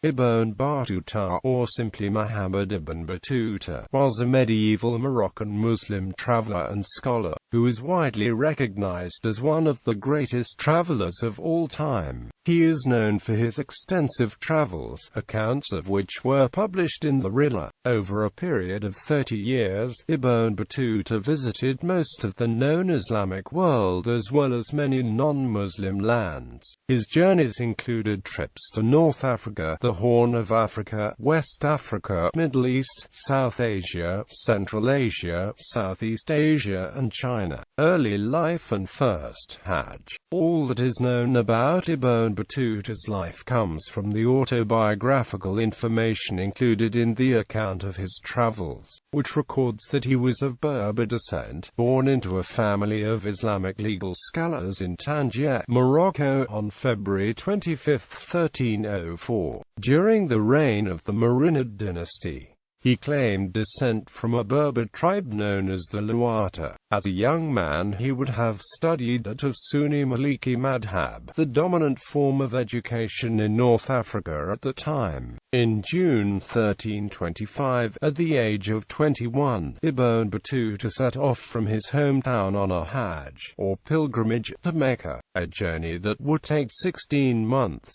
Ibn Battuta, or simply Muhammad Ibn Battuta, was a medieval Moroccan Muslim traveler and scholar, who is widely recognized as one of the greatest travelers of all time. He is known for his extensive travels, accounts of which were published in the Rihla. Over a period of 30 years, Ibn Battuta visited most of the known Islamic world as well as many non-Muslim lands. His journeys included trips to North Africa, the Horn of Africa, West Africa, Middle East, South Asia, Central Asia, Southeast Asia and China. Early life and first Hajj. All that is known about Ibn Battuta's life comes from the autobiographical information included in the account of his travels, which records that he was of Berber descent, born into a family of Islamic legal scholars in Tangier, Morocco, on February 25, 1304. During the reign of the Marinid dynasty, he claimed descent from a Berber tribe known as the Luata. As a young man he would have studied at of Sunni Maliki Madhab, the dominant form of education in North Africa at the time. In June 1325, at the age of 21, Ibn Battuta set off from his hometown on a Hajj, or pilgrimage, to Mecca, a journey that would take 16 months.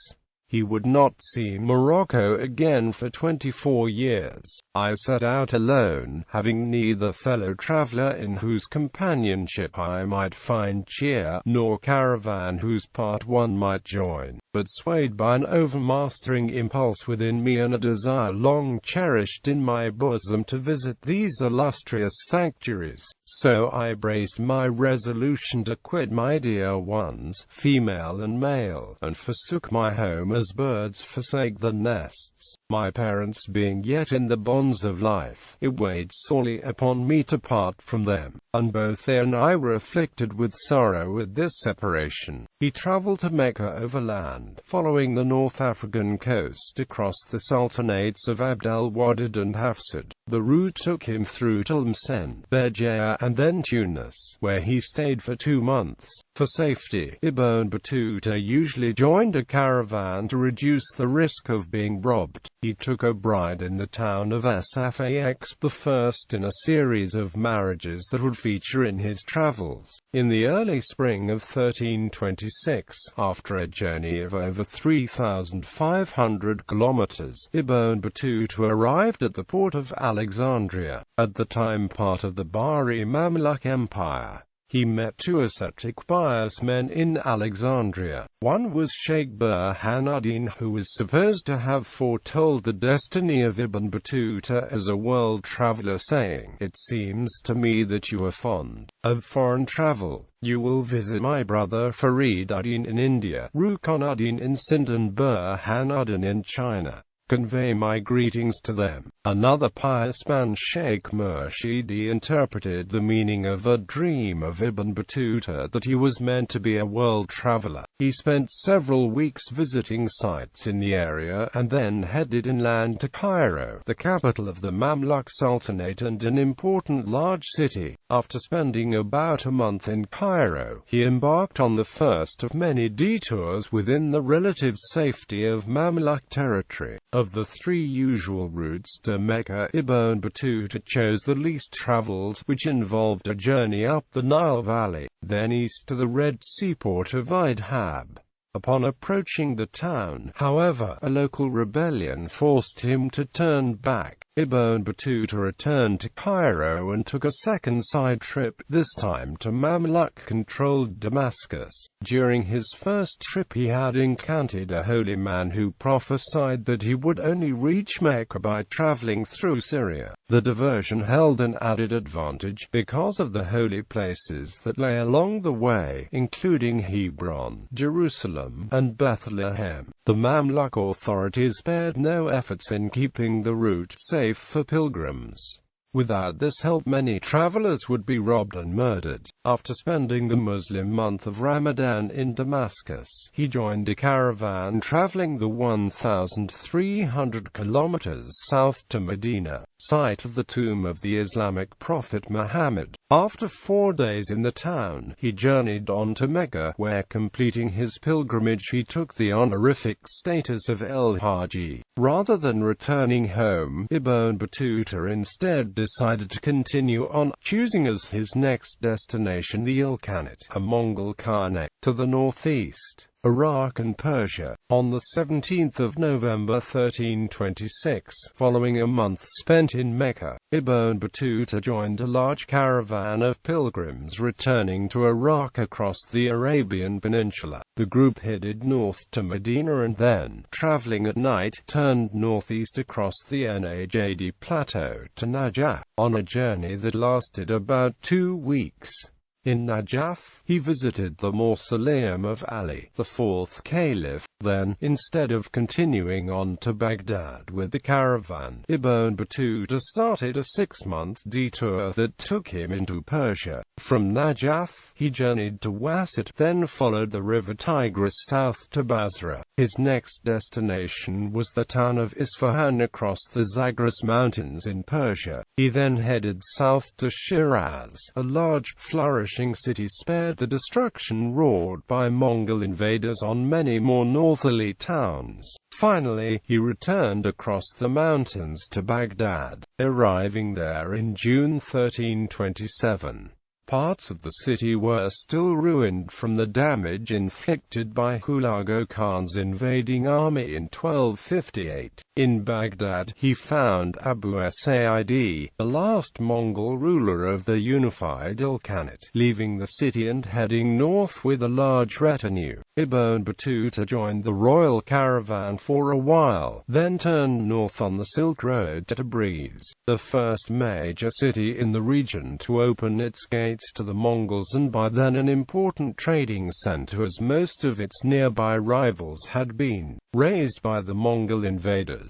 He would not see Morocco again for 24 years. I set out alone, having neither fellow traveler in whose companionship I might find cheer, nor caravan whose part one might join, but swayed by an overmastering impulse within me and a desire long cherished in my bosom to visit these illustrious sanctuaries. So I braced my resolution to quit my dear ones, female and male, and forsook my home as birds forsake the nests. My parents being yet in the bonds of life, it weighed sorely upon me to part from them, and both they and I were afflicted with sorrow at this separation. He travelled to Mecca overland, following the North African coast across the sultanates of Abd al-Wadid and Hafsid. The route took him through Tlemcen, Béjaïa, and then Tunis, where he stayed for 2 months. For safety, Ibn Battuta usually joined a caravan to reduce the risk of being robbed. He took a bride in the town of Sfax, the first in a series of marriages that would feature in his travels. In the early spring of 1326, after a journey of over 3,500 kilometers, Ibn Battuta arrived at the port of Alexandria, at the time part of the Bahri Mamluk Empire. He met 2 ascetic pious men in Alexandria. One was Sheikh Burhanuddin, who was supposed to have foretold the destiny of Ibn Battuta as a world traveler, saying, "It seems to me that you are fond of foreign travel. You will visit my brother Fariduddin in India, Rukunuddin in Sind, and Burhanuddin in China. Convey my greetings to them." Another pious man, Sheikh Murshidi, interpreted the meaning of a dream of Ibn Battuta that he was meant to be a world traveler. He spent several weeks visiting sites in the area and then headed inland to Cairo, the capital of the Mamluk Sultanate and an important large city. After spending about a month in Cairo, he embarked on the first of many detours within the relative safety of Mamluk territory. Of the 3 usual routes to Mecca, Ibn Battuta chose the least traveled, which involved a journey up the Nile Valley, then east to the Red Sea port of Idhab. Upon approaching the town, however, a local rebellion forced him to turn back. Ibn Battuta returned to Cairo and took a second side trip, this time to Mamluk-controlled Damascus. During his first trip he had encountered a holy man who prophesied that he would only reach Mecca by traveling through Syria. The diversion held an added advantage, because of the holy places that lay along the way, including Hebron, Jerusalem, and Bethlehem. The Mamluk authorities spared no efforts in keeping the route safe for pilgrims. Without this help, many travelers would be robbed and murdered. After spending the Muslim month of Ramadan in Damascus, he joined a caravan traveling the 1,300 kilometers south to Medina, site of the tomb of the Islamic prophet Muhammad. After 4 days in the town, he journeyed on to Mecca, where, completing his pilgrimage, he took the honorific status of El Haji. Rather than returning home, Ibn Battuta instead decided to continue on, choosing as his next destination the Ilkhanate, a Mongol Khanate, to the northeast, Iraq and Persia. On the 17th of November 1326, following a month spent in Mecca, Ibn Battuta joined a large caravan of pilgrims returning to Iraq across the Arabian Peninsula. The group headed north to Medina and then, traveling at night, turned northeast across the Najd Plateau to Najaf, on a journey that lasted about 2 weeks. In Najaf, he visited the mausoleum of Ali, the fourth caliph. Then, instead of continuing on to Baghdad with the caravan, Ibn Battuta started a 6-month detour that took him into Persia. From Najaf, he journeyed to Wasit, then followed the river Tigris south to Basra. His next destination was the town of Isfahan across the Zagros Mountains in Persia. He then headed south to Shiraz, a large, flourishing city spared the destruction wrought by Mongol invaders on many more northerly towns. Finally, he returned across the mountains to Baghdad, arriving there in June 1327. Parts of the city were still ruined from the damage inflicted by Hulagu Khan's invading army in 1258. In Baghdad, he found Abu Sa'id, the last Mongol ruler of the unified Ilkhanate, leaving the city and heading north with a large retinue. Ibn Battuta joined the royal caravan for a while, then turned north on the Silk Road to Tabriz, the first major city in the region to open its gates to the Mongols and by then an important trading center, as most of its nearby rivals had been razed by the Mongol invaders.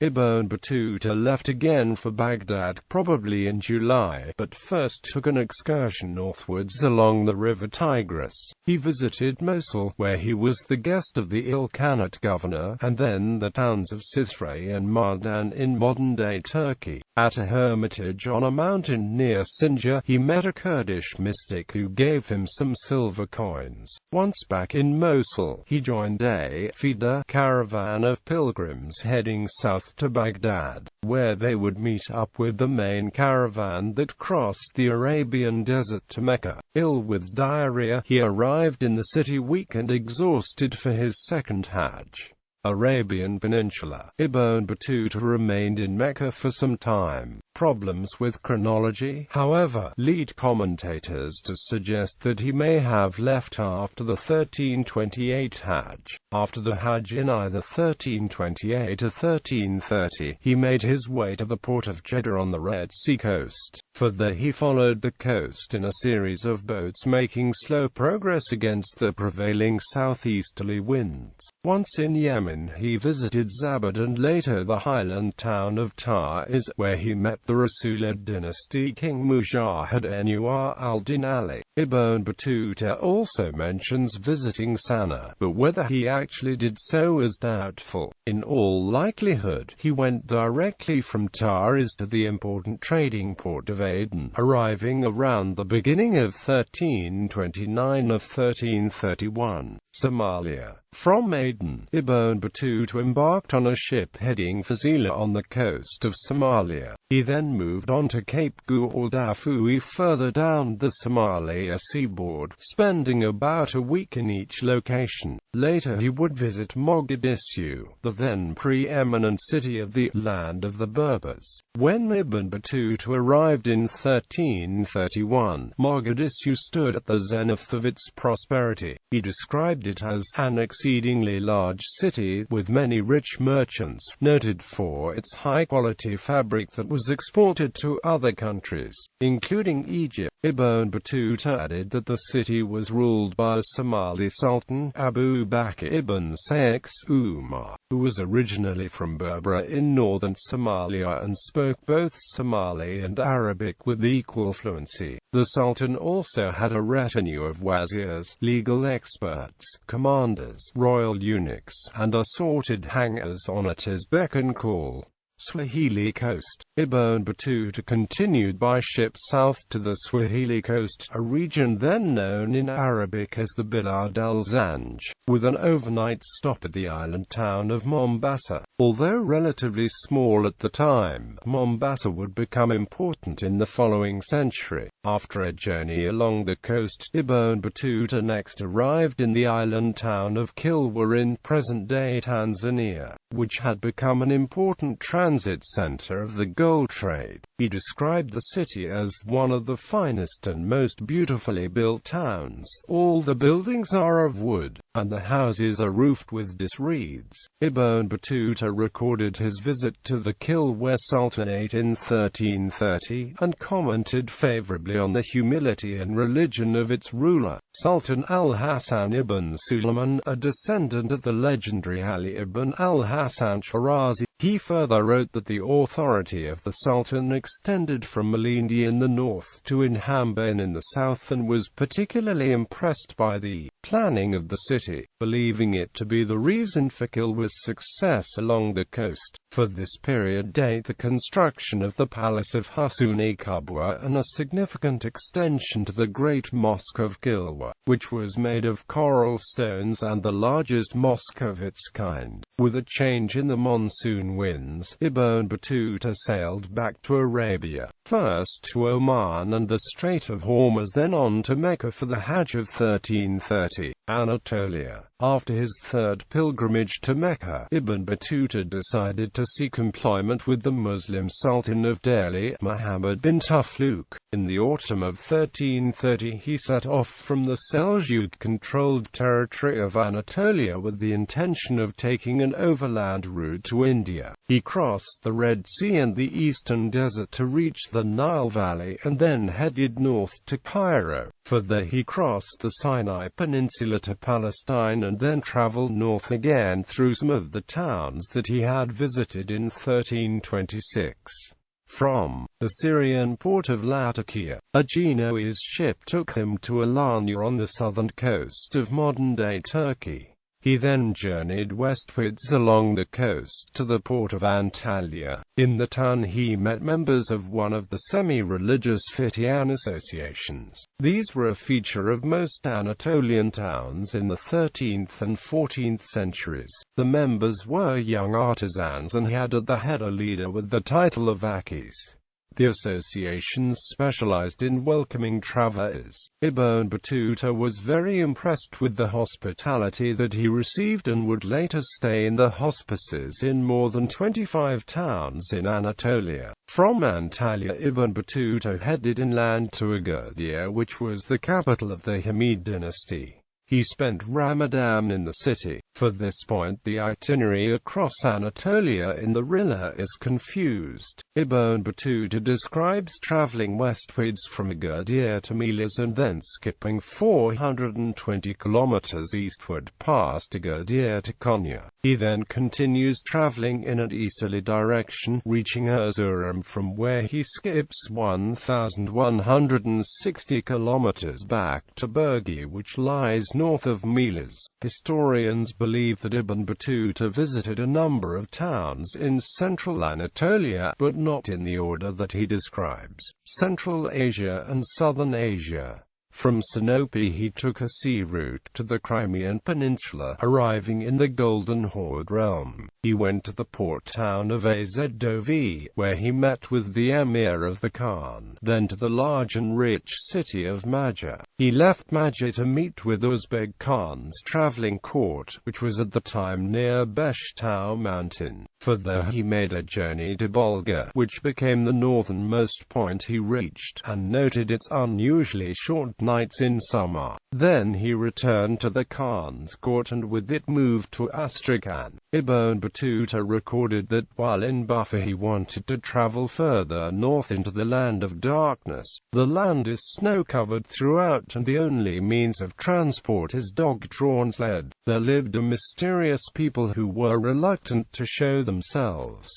Ibn Battuta left again for Baghdad probably in July, but first took an excursion northwards along the river Tigris. He visited Mosul, where he was the guest of the Ilkhanate governor, and then the towns of Sisre and Mardan in modern-day Turkey. At a hermitage on a mountain near Sinjar, he met a Kurdish mystic who gave him some silver coins. Once back in Mosul, he joined a feeder caravan of pilgrims heading south to Baghdad, where they would meet up with the main caravan that crossed the Arabian desert to Mecca. Ill with diarrhea, he arrived in the city weak and exhausted for his second Hajj. Arabian Peninsula. Ibn Battuta remained in Mecca for some time. Problems with chronology, however, lead commentators to suggest that he may have left after the 1328 Hajj. After the Hajj in either 1328 or 1330, he made his way to the port of Jeddah on the Red Sea coast. For there he followed the coast in a series of boats, making slow progress against the prevailing southeasterly winds. Once in Yemen, he visited Zabad and later the highland town of Ta'iz, where he met the Rasulid dynasty king Mujahid Anwar al-Din Ali. Ibn Battuta also mentions visiting Sana'a, but whether he actually did so is doubtful. In all likelihood, he went directly from Ta'iz to the important trading port of Aden, arriving around the beginning of 1329 of 1331. Somalia. From Aden, Ibn Battuta embarked on a ship heading for Zila on the coast of Somalia. He then moved on to Cape Gualdafui further down the Somalia seaboard, spending about a week in each location. Later he would visit Mogadishu, the then preeminent city of the land of the Berbers. When Ibn Battuta arrived in 1331, Mogadishu stood at the zenith of its prosperity. He described it as an exceedingly large city, with many rich merchants, noted for its high-quality fabric that was exported to other countries, including Egypt. Ibn Battuta added that the city was ruled by a Somali Sultan, Abu Bakr ibn Sayyid Umar, who was originally from Berbera in northern Somalia and spoke both Somali and Arabic with equal fluency. The Sultan also had a retinue of wazirs, legal experts, commanders, royal eunuchs, and assorted hangers on at his beck and call. Swahili coast. Ibn Battuta continued by ship south to the Swahili coast, a region then known in Arabic as the Bilad al-Zanj, with an overnight stop at the island town of Mombasa. Although relatively small at the time, Mombasa would become important in the following century. After a journey along the coast, Ibn Battuta next arrived in the island town of Kilwa in present-day Tanzania, which had become an important transit center of the gold trade. He described the city as one of the finest and most beautifully built towns. All the buildings are of wood, and the houses are roofed with reeds. Ibn Battuta recorded his visit to the Kilwa Sultanate in 1330, and commented favorably on the humility and religion of its ruler, Sultan al-Hasan ibn Sulayman, a descendant of the legendary Ali ibn al-Hasan Shirazi. He further wrote that the authority of the Sultan extended from Malindi in the north to Inhambane in the south, and was particularly impressed by the planning of the city, believing it to be the reason for Kilwa's success along the coast. For this period date the construction of the Palace of Husuni Kubwa and a significant extension to the Great Mosque of Kilwa, which was made of coral stones and the largest mosque of its kind. With a change in the monsoon winds, Ibn Battuta sailed back to Arabia, first to Oman and the Strait of Hormuz, then on to Mecca for the Hajj of 1330, Anatolia. After his third pilgrimage to Mecca, Ibn Battuta decided to seek employment with the Muslim Sultan of Delhi, Muhammad bin Tughlaq. In the autumn of 1330 he set off from the Seljuk-controlled territory of Anatolia with the intention of taking an overland route to India. He crossed the Red Sea and the Eastern Desert to reach the Nile Valley, and then headed north to Cairo. Further, he crossed the Sinai Peninsula to Palestine and then traveled north again through some of the towns that he had visited in 1326. From the Syrian port of Latakia, a Genoese ship took him to Alanya on the southern coast of modern-day Turkey. He then journeyed westwards along the coast to the port of Antalya. In the town he met members of one of the semi-religious Fitian associations. These were a feature of most Anatolian towns in the 13th and 14th centuries. The members were young artisans and had at the head a leader with the title of Akis. The associations specialized in welcoming travelers. Ibn Battuta was very impressed with the hospitality that he received and would later stay in the hospices in more than 25 towns in Anatolia. From Antalya, Ibn Battuta headed inland to Agadir, which was the capital of the Hamid dynasty. He spent Ramadan in the city. For this point the itinerary across Anatolia in the Rihla is confused. Ibn Battuta describes traveling westwards from Agadir to Milas and then skipping 420 kilometers eastward past Agadir to Konya. He then continues traveling in an easterly direction, reaching Erzurum, from where he skips 1,160 kilometers back to Burgi, which lies north of Milas. Historians believe that Ibn Battuta visited a number of towns in central Anatolia, but not in the order that he describes: Central Asia and Southern Asia. From Sinope he took a sea route to the Crimean Peninsula, arriving in the Golden Horde realm. He went to the port town of Azdove, where he met with the emir of the Khan, then to the large and rich city of Maja. He left Maja to meet with Uzbek Khan's traveling court, which was at the time near Beshtau mountain. Further he made a journey to Bolga, which became the northernmost point he reached, and noted its unusually short nights in summer. Then he returned to the Khan's court and with it moved to Astrakhan. Ibn Battuta recorded that while in Buffer he wanted to travel further north into the land of darkness. The land is snow-covered throughout and the only means of transport is dog-drawn sled. There lived a mysterious people who were reluctant to show themselves.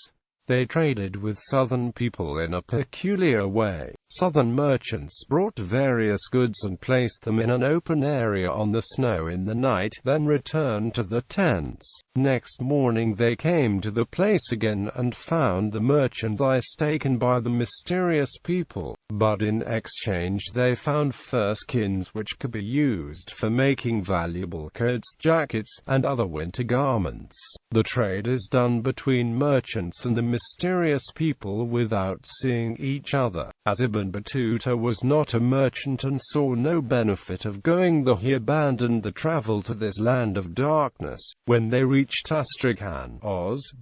They traded with southern people in a peculiar way. Southern merchants brought various goods and placed them in an open area on the snow in the night, then returned to the tents. Next morning they came to the place again and found the merchandise taken by the mysterious people, but in exchange they found fur skins which could be used for making valuable coats, jackets, and other winter garments. The trade is done between merchants and the mysterious people without seeing each other. As Ibn Battuta was not a merchant and saw no benefit of going there, he abandoned the travel to this land of darkness. When they reached Astrakhan,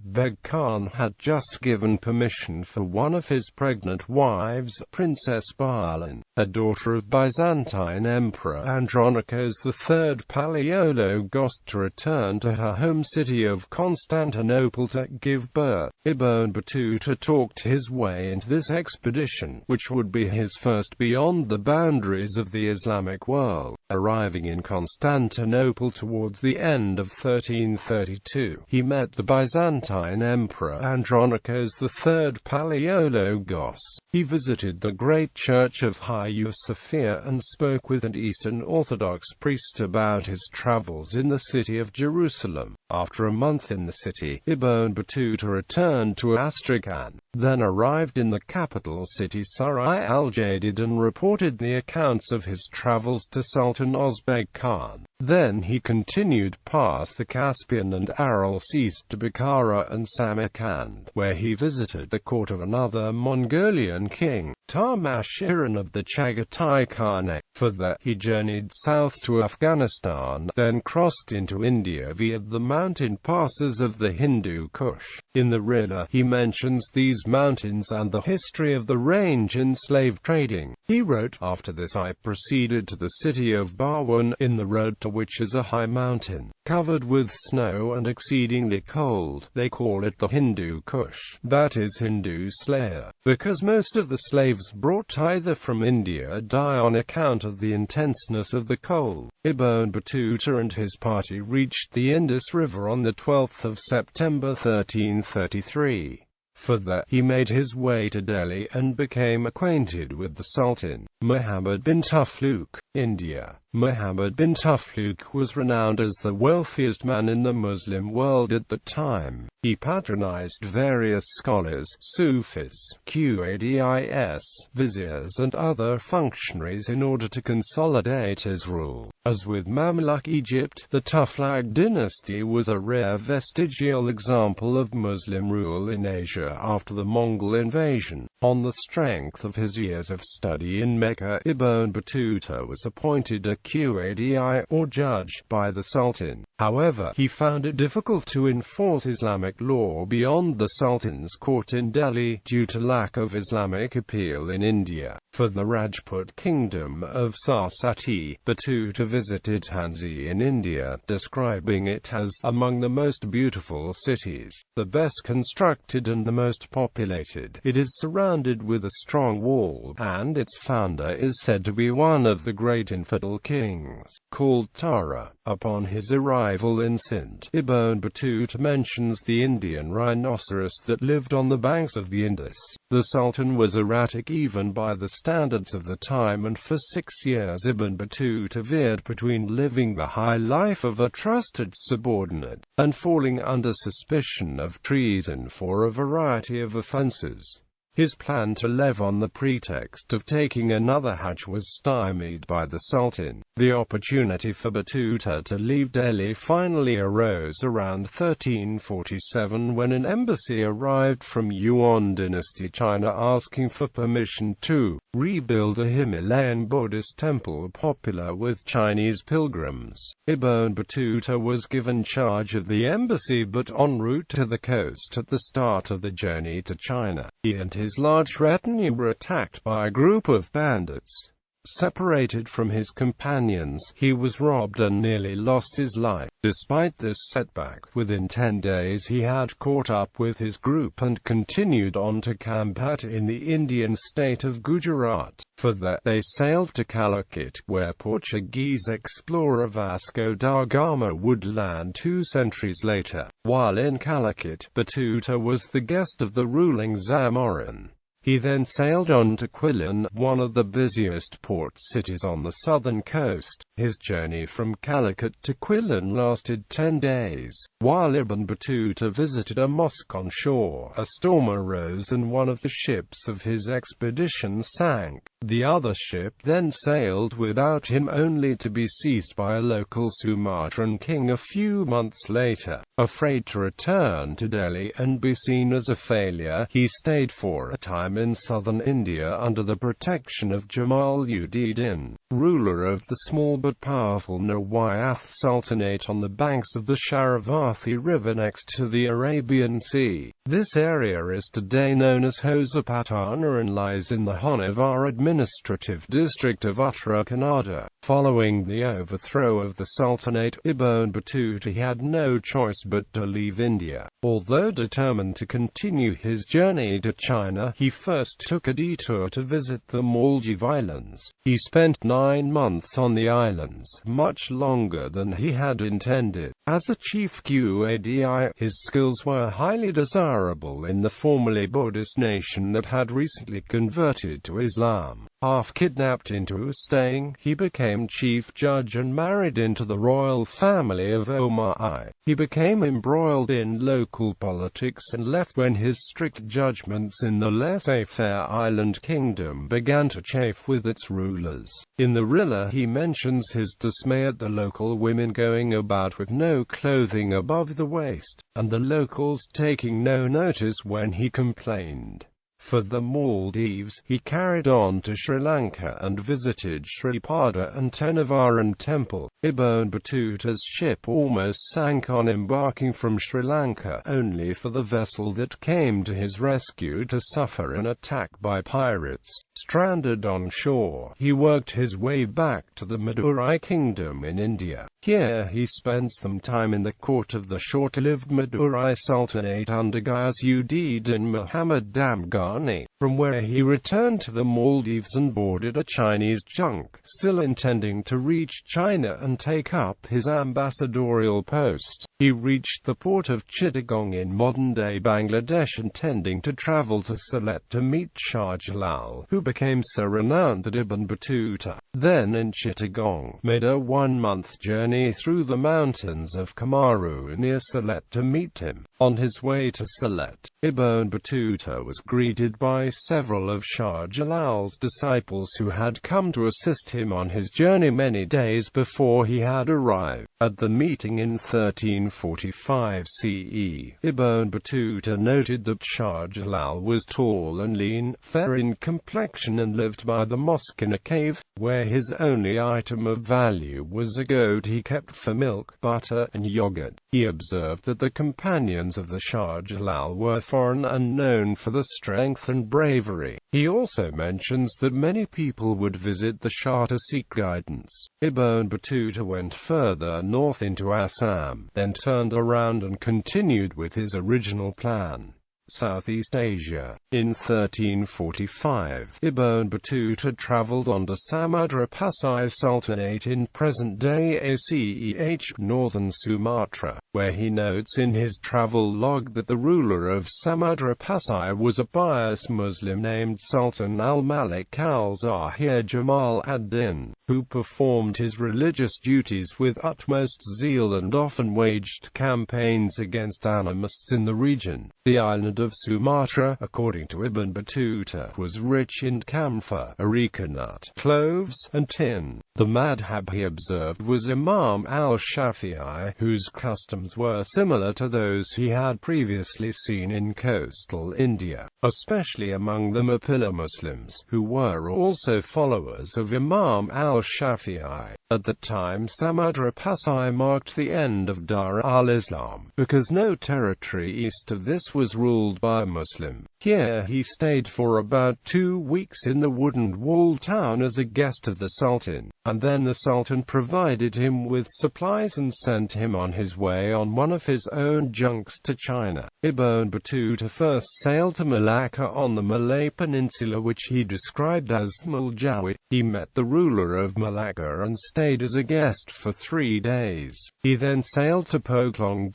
Beg Khan had just given permission for one of his pregnant wives, Princess Balan, a daughter of Byzantine Emperor Andronicos III Palaiologos, to return to her home city of Constantinople to give birth. Ibn Battuta talked his way into this expedition, which would be his first beyond the boundaries of the Islamic world. Arriving in Constantinople towards the end of 1332, he met the Byzantine Emperor Andronicos III Palaiologos. He visited the great church of Hagia Sophia and spoke with an Eastern Orthodox priest about his travels in the city of Jerusalem. After a month in the city, Ibn Battuta returned to Astrakhan, then arrived in the capital city Sarai al-Jadid and reported the accounts of his travels to Sultan Ozbeg Khan. Then he continued past the Caspian and Aral Seas to Bukhara and Samarkand, where he visited the court of another Mongolian king, Tamashirin of the Chagatai Khanate. Further, he journeyed south to Afghanistan, then crossed into India via the mountain passes of the Hindu Kush. In the Rihla, he mentions these mountains and the history of the range in slave trading. He wrote, "After this I proceeded to the city of Barwan, in the road to which is a high mountain, covered with snow and exceedingly cold. They call it the Hindu Kush, that is Hindu Slayer, because most of the slaves brought either from India die on account of the intenseness of the cold." Ibn Battuta and his party reached the Indus River on the 12th of September 1333. Further, he made his way to Delhi and became acquainted with the Sultan, Muhammad bin Tughlaq, India. Muhammad bin Tughlaq was renowned as the wealthiest man in the Muslim world at the time. He patronized various scholars, Sufis, Qadis, viziers and other functionaries in order to consolidate his rule. As with Mamluk Egypt, the Tughlaq dynasty was a rare vestigial example of Muslim rule in Asia after the Mongol invasion. On the strength of his years of study in Mecca, Ibn Battuta was appointed a Qadi or judge by the Sultan. However, he found it difficult to enforce Islamic law beyond the Sultan's court in Delhi, due to lack of Islamic appeal in India. For the Rajput kingdom of Saraswati, Battuta visited Jhansi in India, describing it as among the most beautiful cities, the best constructed and the most populated. It is surrounded with a strong wall, and its founder is said to be one of the great infidel kings, called Tara. Upon his arrival in Sindh, Ibn Battuta mentions the Indian rhinoceros that lived on the banks of the Indus. The Sultan was erratic even by the standards of the time, and for 6 years Ibn Battuta veered between living the high life of a trusted subordinate, and falling under suspicion of treason for a variety of offences. His plan to leave on the pretext of taking another Hajj was stymied by the Sultan. The opportunity for Battuta to leave Delhi finally arose around 1347 when an embassy arrived from Yuan dynasty China asking for permission to rebuild a Himalayan Buddhist temple popular with Chinese pilgrims. Ibn Battuta was given charge of the embassy, but en route to the coast at the start of the journey to China, he and his large retinue were attacked by a group of bandits. Separated from his companions, he was robbed and nearly lost his life. Despite this setback, within 10 days he had caught up with his group and continued on to Campat in the Indian state of Gujarat. For that they sailed to Calicut, where Portuguese explorer Vasco da Gama would land 2 centuries later. While in Calicut, Battuta was the guest of the ruling Zamorin. He then sailed on to Quilon, one of the busiest port cities on the southern coast. His journey from Calicut to Quilon lasted 10 days. While Ibn Battuta visited a mosque on shore, a storm arose and one of the ships of his expedition sank. The other ship then sailed without him, only to be seized by a local Sumatran king a few months later. Afraid to return to Delhi and be seen as a failure, he stayed for a time in southern India under the protection of Jamal-ud-Din, ruler of the small but powerful VIAF Sultanate on the banks of the Sharavathi River next to the Arabian Sea. This area is today known as Hosapatana and lies in the Honnavar administrative district of Uttara Kannada. Following the overthrow of the Sultanate, Ibn Battuta had no choice but to leave India. Although determined to continue his journey to China, he first took a detour to visit the Maldive Islands. He spent 9 months on the islands, much longer than he had intended. As a chief Qadi, his skills were highly desirable in the formerly Buddhist nation that had recently converted to Islam. Half kidnapped into staying, he became chief judge and married into the royal family of Omar. He became embroiled in local politics and left when his strict judgments in the laissez-faire island kingdom began to chafe with its rulers. In the Rihla, he mentions his dismay at the local women going about with no clothing above the waist, and the locals taking no notice when he complained. For the Maldives, he carried on to Sri Lanka and visited Sri Pada and Tenavaran Temple. Ibn Battuta's ship almost sank on embarking from Sri Lanka, only for the vessel that came to his rescue to suffer an attack by pirates. Stranded on shore, he worked his way back to the Madurai Kingdom in India. Here he spent some time in the court of the short-lived Madurai Sultanate under Ghiyas-ud-Din Muhammad Damghani, from where he returned to the Maldives and boarded a Chinese junk, still intending to reach China and take up his ambassadorial post. He reached the port of Chittagong in modern-day Bangladesh, intending to travel to Sylhet to meet Shah Jalal, who became so renowned that Ibn Battuta, then in Chittagong, made a 1-month journey through the mountains of Kamaru near Sylhet to meet him. On his way to Sylhet, Ibn Battuta was greeted by several of Shah Jalal's disciples who had come to assist him on his journey many days before he had arrived. At the meeting in 1345 CE, Ibn Battuta noted that Shah Jalal was tall and lean, fair in complexion, and lived by the mosque in a cave, where his only item of value was a goat he kept for milk, butter, and yogurt. He observed that the companions of the Shah Jalal were foreign and known for the strength and bravery. He also mentions that many people would visit the Shah to seek guidance. Ibn Battuta went further north into Assam, then turned around and continued with his original plan. Southeast Asia. In 1345, Ibn Battuta traveled on to Samudra Pasai Sultanate in present-day ACEH, northern Sumatra, where he notes in his travel log that the ruler of Samudra Pasai was a pious Muslim named Sultan al-Malik al-Zahir Jamal ad-Din, who performed his religious duties with utmost zeal and often waged campaigns against animists in the region. The island of Sumatra, according to Ibn Battuta, was rich in camphor, areca nut, cloves, and tin. The madhab he observed was Imam al-Shafi'i, whose customs were similar to those he had previously seen in coastal India, especially among the Mapilla Muslims, who were also followers of Imam al-Shafi'i. At the time, Samudra Pasai marked the end of Dar al-Islam, because no territory east of this was ruled ruled by a Muslim. Here he stayed for about 2 weeks in the wooden walled town as a guest of the Sultan, and then the Sultan provided him with supplies and sent him on his way on one of his own junks to China. Ibn Battuta first sailed to Malacca on the Malay Peninsula, which he described as Muljawi. He met the ruler of Malacca and stayed as a guest for 3 days. He then sailed to Phuong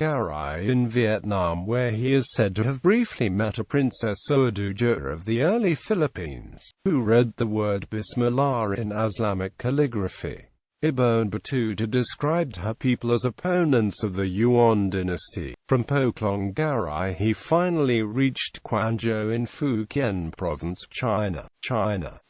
in Vietnam, where he is said to have briefly met a Princess Dowager of the early Philippines, who read the word Bismillah in Islamic calligraphy. Ibn Battuta described her people as opponents of the Yuan dynasty. From Phuong he finally reached Quanzhou in Fujian province, China.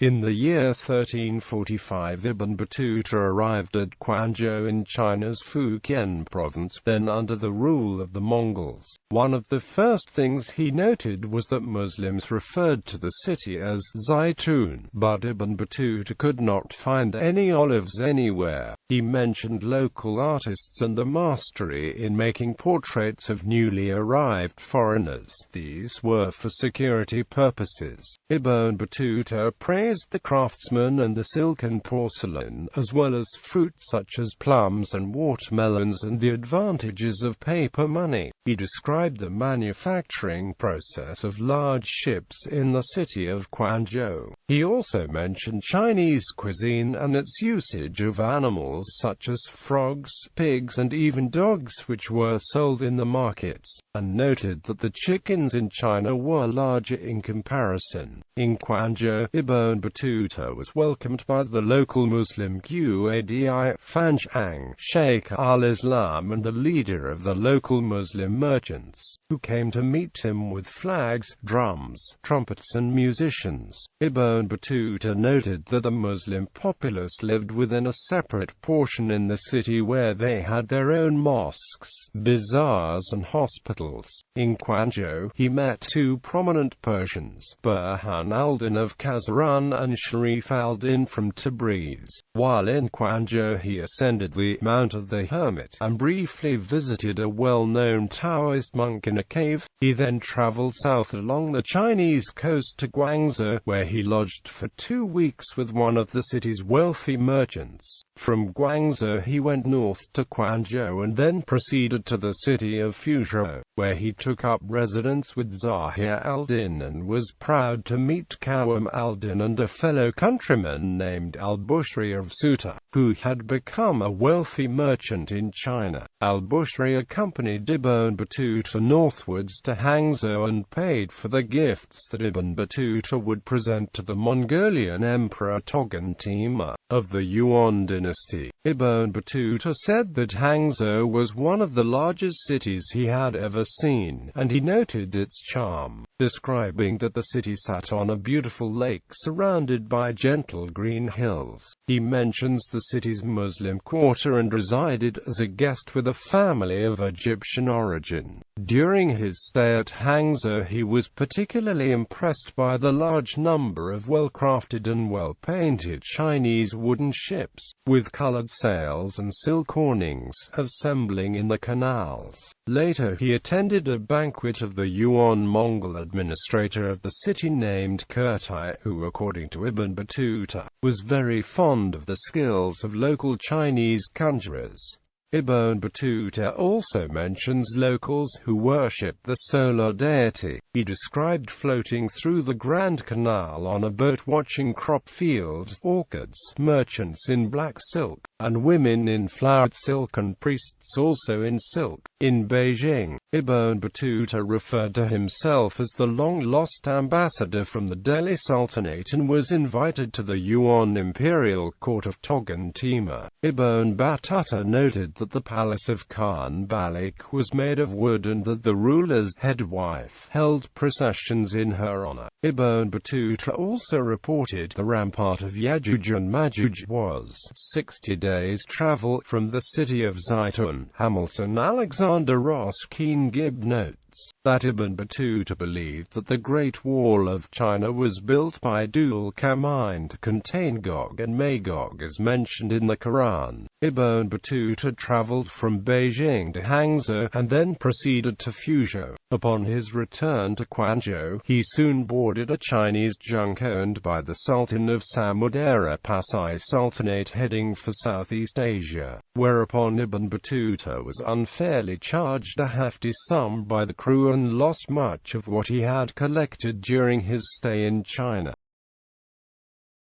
In the year 1345, Ibn Battuta arrived at Quanzhou in China's Fujian province, then under the rule of the Mongols. One of the first things he noted was that Muslims referred to the city as Zaitun, but Ibn Battuta could not find any olives anywhere. He mentioned local artists and the mastery in making portraits of newly arrived foreigners. These were for security purposes. Ibn Battuta praised the craftsmen and the silk and porcelain, as well as fruit such as plums and watermelons, and the advantages of paper money. He described the manufacturing process of large ships in the city of Quanzhou. He also mentioned Chinese cuisine and its usage of animals such as frogs, pigs, and even dogs, which were sold in the markets, and noted that the chickens in China were larger in comparison. In Quanzhou, Ibn Battuta was welcomed by the local Muslim Qadi Fanchang, Sheikh al-Islam, and the leader of the local Muslim merchants, who came to meet him with flags, drums, trumpets, and musicians. Ibn Battuta noted that the Muslim populace lived within a separate portion in the city where they had their own mosques, bazaars, and hospitals. In Quanzhou, he met 2 prominent Persians, Burhan al-Din of Kazran and Sharif al-Din from Tabriz. While in Quanzhou, he ascended the Mount of the Hermit and briefly visited a well-known Taoist monk in a cave. He then traveled south along the Chinese coast to Guangzhou, where he lodged for 2 weeks with one of the city's wealthy merchants. From Guangzhou he went north to Quanzhou and then proceeded to the city of Fuzhou, where he took up residence with Zahir al-Din and was proud to meet Qawam al-Din and a fellow countryman named al-Bushri of Suta, who had become a wealthy merchant in China. Al-Bushri accompanied Ibn Battuta northwards to Hangzhou and paid for the gifts that Ibn Battuta would present to the Mongolian Emperor Togun Timur of the Yuan dynasty. Ibn Battuta said that Hangzhou was one of the largest cities he had ever seen, and he noted its charm, describing that the city sat on a beautiful lake surrounded by gentle green hills. He mentions the city's Muslim quarter and resided as a guest with a family of Egyptian origin. During his stay at Hangzhou, he was particularly impressed by the large number of well-crafted and well-painted Chinese wooden ships, with colored sails and silk awnings, assembling in the canals. Later he attended a banquet of the Yuan Mongol administrator of the city named Kurtai, who, according to Ibn Battuta, was very fond of the skills of local Chinese conjurers. Ibn Battuta also mentions locals who worship the solar deity. He described floating through the Grand Canal on a boat watching crop fields, orchids, merchants in black silk, and women in flowered silk and priests also in silk. In Beijing, Ibn Battuta referred to himself as the long-lost ambassador from the Delhi Sultanate and was invited to the Yuan imperial court of Togun Timur. Ibn Battuta noted that the palace of Khan Balik was made of wood and that the ruler's head wife held processions in her honor. Ibn Battuta also reported the rampart of Yajuj and Majuj was 60 days' travel from the city of Zaitun. Hamilton Alexander Ross Keen-Gibb notes that Ibn Battuta believed that the Great Wall of China was built by Dul Kamain to contain Gog and Magog as mentioned in the Quran. Ibn Battuta traveled from Beijing to Hangzhou, and then proceeded to Fuzhou. Upon his return to Quanzhou, he soon boarded a Chinese junk owned by the Sultan of Samudera Pasai Sultanate heading for Southeast Asia, whereupon Ibn Battuta was unfairly charged a hefty sum by the crew and lost much of what he had collected during his stay in China.